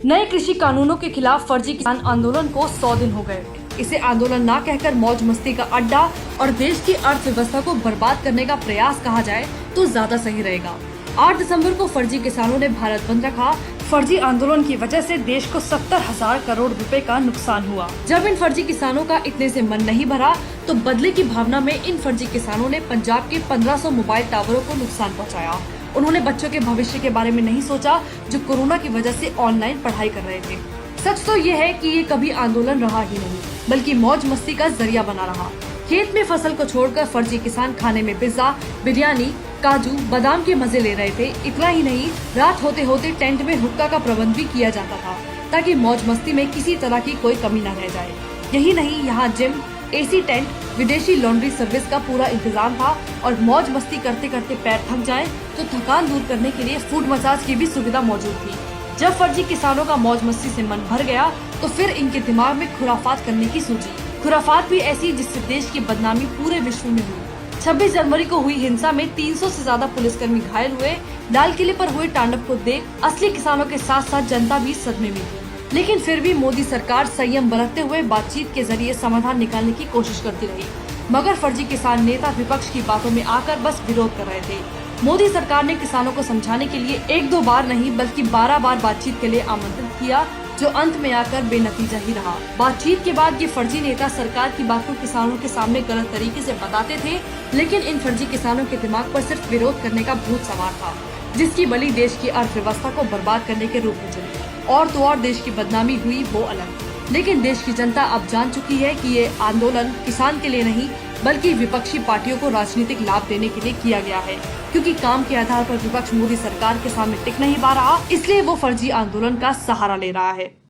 नए कृषि कानूनों के खिलाफ फर्जी किसान आंदोलन को 100 दिन हो गए। इसे आंदोलन ना कहकर मौज मस्ती का अड्डा और देश की अर्थव्यवस्था को बर्बाद करने का प्रयास कहा जाए तो ज्यादा सही रहेगा। 8 दिसंबर को फर्जी किसानों ने भारत बंद रखा। फर्जी आंदोलन की वजह से देश को 70,000 करोड़ रुपए का नुकसान हुआ। जब इन फर्जी किसानों का इतने से मन नहीं भरा तो बदले की भावना में इन फर्जी किसानों ने पंजाब के 1500 मोबाइल टावरों को नुकसान पहुंचाया। उन्होंने बच्चों के भविष्य के बारे में नहीं सोचा जो कोरोना की वजह से ऑनलाइन पढ़ाई कर रहे थे। सच तो ये है कि ये कभी आंदोलन रहा ही नहीं, बल्कि मौज मस्ती का जरिया बना रहा। खेत में फसल को छोड़कर फर्जी किसान खाने में पिज्जा, बिरयानी, काजू, बादाम के मजे ले रहे थे। इतना ही नहीं, रात होते होते टेंट में हुक्का का प्रबंध भी किया जाता था ताकि मौज मस्ती में किसी तरह की कोई कमी न रह जाए। यही नहीं, यहाँ जिम, एसी टेंट, विदेशी लॉन्ड्री सर्विस का पूरा इंतजाम था और मौज मस्ती करते करते पैर थक जाए तो थकान दूर करने के लिए फूड मसाज की भी सुविधा मौजूद थी। जब फर्जी किसानों का मौज मस्ती से मन भर गया तो फिर इनके दिमाग में खुराफात करने की सूझी। खुराफात भी ऐसी जिससे देश की बदनामी पूरे विश्व में हुई। 26 जनवरी को हुई हिंसा में 300 से ज्यादा पुलिसकर्मी घायल हुए। लाल किले पर हुए तांडव को देख असली किसानों के साथ साथ जनता भी सदमे में थी। लेकिन फिर भी मोदी सरकार संयम बरतते हुए बातचीत के जरिए समाधान निकालने की कोशिश करती रही। मगर फर्जी किसान नेता विपक्ष की बातों में आकर बस विरोध कर रहे थे। मोदी सरकार ने किसानों को समझाने के लिए 1-2 बार नहीं बल्कि 12 बार बातचीत के लिए आमंत्रित किया, जो अंत में आकर बेनतीजा ही रहा। बातचीत के बाद ये फर्जी नेता सरकार की बात को किसानों के सामने गलत तरीके से बताते थे, लेकिन इन फर्जी किसानों के दिमाग पर सिर्फ विरोध करने का भूत सवार था, जिसकी बलि देश की अर्थव्यवस्था को बर्बाद करने के रूप में चली। और तो और देश की बदनामी हुई वो अलग। लेकिन देश की जनता अब जान चुकी है कि ये आंदोलन किसान के लिए नहीं बल्कि विपक्षी पार्टियों को राजनीतिक लाभ देने के लिए किया गया है, क्योंकि काम के आधार पर विपक्ष मोदी सरकार के सामने टिक नहीं पा रहा, इसलिए वो फर्जी आंदोलन का सहारा ले रहा है।